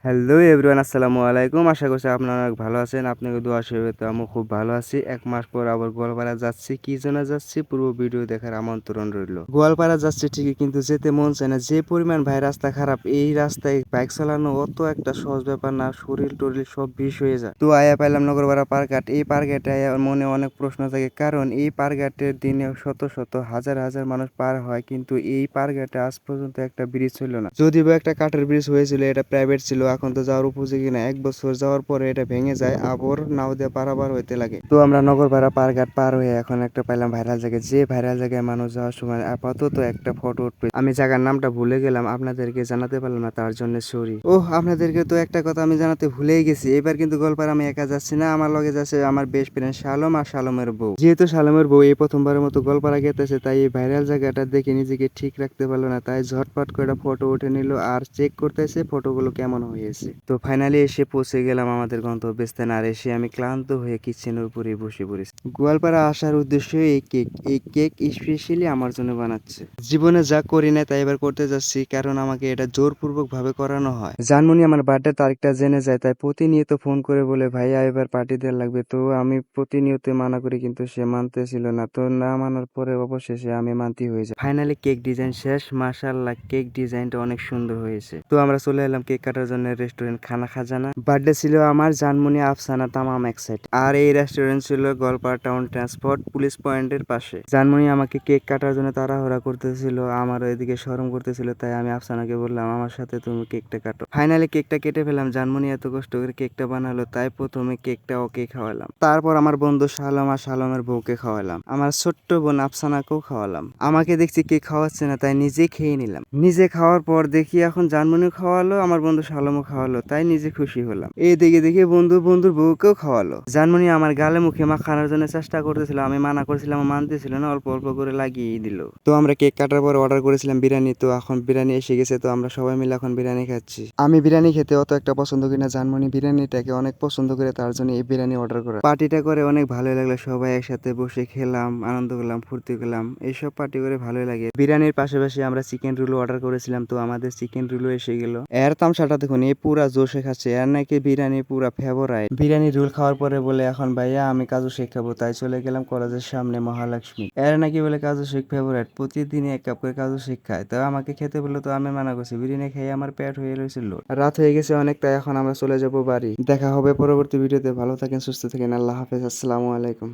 Hello everyone, আসসালামু আলাইকুম। আশা করছি আপনারা অনেক ভালো আছেন। আপনাকে দোয়া আশীর্বাদে তো আমি খুব ভালো আছি। ১ মাস পর আবার গোয়ালপাড়া যাচ্ছি। কি জন্য যাচ্ছি পুরো ভিডিও দেখার আমন্ত্রণ রইল। গোয়ালপাড়া যাচ্ছি ঠিকই, কিন্তু যেতে মন চায় না। যে পরিমাণ ভাই রাস্তা খারাপ, এই রাস্তায় বাইক চালানো অত একটা সহজ ব্যাপার না। শরীর টরিল সব বিষ হয়ে যায়। তো আয়া পাইলাম নগরপাড়া পার্কঘাট। এই পার্কঘাটে আয়া মনে অনেক প্রশ্ন থাকে, কারণ এই পার্কঘাটের দিনে শত শত হাজার হাজার মানুষ পার হয়, কিন্তু এই পার্কঘাটে আজ পর্যন্ত একটা ব্রিজ ছিল না। যদিও বা একটা কাঠের ব্রিজ হয়েছিল, এটা প্রাইভেট ছিল, এখন তো যাওয়ার উপযোগী না। ১ বছর যাওয়ার পরে এটা ভেঙে যায়, আবার নাও দিয়ে পারাবার হইতে লাগে। তো আমরা নগরপাড়া পার্কঘাট পার হয়ে এখন একটা পাইলাম ভাইরাল জায়গায়। যে ভাইরাল জায়গায় মানুষ যাওয়ার সময় আপাতত একটা ফটো উঠবে। আমি জায়গার নামটা ভুলে গেলাম, আপনাদেরকে জানাতে পারলাম না, তার জন্য সরি। আপনাদেরকে তো একটা কথা আমি জানাতে ভুলেই গেছি। এবার কিন্তু গোয়ালপাড়া আমি একা যাচ্ছি না, আমার লগে যাচ্ছে আমার বেস্ট ফ্রেন্ড শালম আর শালমের বউ। যেহেতু শালমের বউ এই প্রথমবারের মতো গোয়ালপাড়া গেতেছে, তাই এই ভাইরাল জায়গাটা দেখে নিজেকে ঠিক রাখতে পারলো না, তাই ঝটপট করে ফটো উঠে নিল আর চেক করতেছে ফটোগুলো কেমন হয়েছে। তো ফাইনালি এসে পৌঁছে গেলাম আমাদের গন্তব্যস্থানে। আর এসে আমি ক্লান্ত হয়ে কিচেনের উপরে বসে পড়েছি। গোয়ালপাড়া আসার উদ্দেশ্য এই কেক স্পেশালি আমার জন্য বানাচ্ছে। জীবনে যা করি না তাই এবার করতে যাচ্ছি, কারণ আমাকে এটা জোরপূর্বক ভাবে করানো হয়। জানমনি আমার বার্থডে তারিখটা জেনে যায়, তাই প্রতিনিয়ত ফোন করে বলে ভাইয়া এবার পার্টি দেওয়ার লাগবে। তো আমি প্রতিনিয়ত মানা করি, কিন্তু সে মানতেছিল না। তো না মানার পরে অবশেষে আমি মানতে হয়ে যায়। ফাইনালি কেক ডিজাইন শেষ। মাশাআল্লাহ, কেক ডিজাইনটা অনেক সুন্দর হয়েছে। তো আমরা চলে এলাম কেক কাটার জন্য রেস্টুরেন্ট খানা খাজানা। বার্থডে ছিল আমার জানমনি আফসানা তামাম এক্সাইট। আর এই রেস্টুরেন্ট ছিল গোয়ালপাড়া টাউন ট্রান্সপোর্ট পুলিশ পয়েন্টের পাশে। জানমনি আমাকে কেক কাটার জন্য তাড়াহুড়া করতেছিল, আমার এদিকে শরম করতেছিল, তাই আমি আফসানাকে বললাম আমার সাথে তুমি কেকটা কাটো। ফাইনালি কেকটা কেটে ফেলাম। জানমনি এত কষ্ট করে কেকটা বানালো, তাই প্রথমে কেকটা ওকে খাওয়ালাম। তারপর আমার বন্ধু শালম আর শালমের বউকে খাওয়ালাম। আমার ছোট্ট বোন আফসানাকেও খাওয়ালাম। আমাকে দেখছি কেক খাওয়াচ্ছে না, তাই নিজে খেয়ে নিলাম। নিজে খাওয়ার পর দেখি এখন জানমনিও খাওয়ালো, আমার বন্ধু শালমও খাওয়ালো, তাই নিজে খুশি হলাম। এই দেখে দেখে বন্ধুর বউকেও খাওয়ালো। জানমনি আমার গালে মুখে মাখানোর জন্য চেষ্টা করতেছিল, আমি মানা করছিলাম, মানতেছিল না, অল্প অল্প করে লাগিয়ে দিল। তো আমরা কেক কাটার পর অর্ডার করেছিলাম বিরিয়ানি। তো এখন বিরিয়ানি এসে গেছে, তো আমরা সবাই মিলে এখন বিরিয়ানি খাচ্ছি। আমি বিরিয়ানি খেতে অত একটা পছন্দ করি না, জানমনি বিরিয়ানিটাকে অনেক পছন্দ করে, তার জন্য এই বিরিয়ানি অর্ডার করা। পার্টিটা করে অনেক ভালো লাগলো, সবাই একসাথে বসে খেলাম, আনন্দ করলাম, ফুর্তি করলাম। এইসব পার্টি করে ভালোই লাগে। বিরিয়ানির পাশাপাশি আমরা চিকেন রোলও অর্ডার করেছিলাম, তো আমাদের চিকেন রোলও এসে গেল। এর তামসাটা দেখুন, এ পুরা জোশে খাচ্ছে, এর নাকি বিরিয়ানি পুরা ফেভারাইট। বিরিয়ানি রোল খাওয়ার পরে বলে এখন ভাইয়া আমি কাজু শেখ খাবো, তাই চলে গেলাম কলেজের সামনে মহালক্ষ্মী। এর নাকি বলে কাজু শেখ ফেভারাইট, প্রতিদিনই 1 কাপ করে কাজু শেখ খায়। তো আমাকে খেতে বললো, তো আমি মানা করছি। বিরিয়ানি খেয়ে আমার পেট হয়ে রয়েছিল। রাত হয়ে গেছে অনেক, তাই এখন আমরা চলে যাবো বাড়ি। দেখা হবে পরবর্তী ভিডিওতে। ভালো থাকেন, সুস্থ থাকেন, আল্লাহ হাফেজ, আসসালামু আলাইকুম।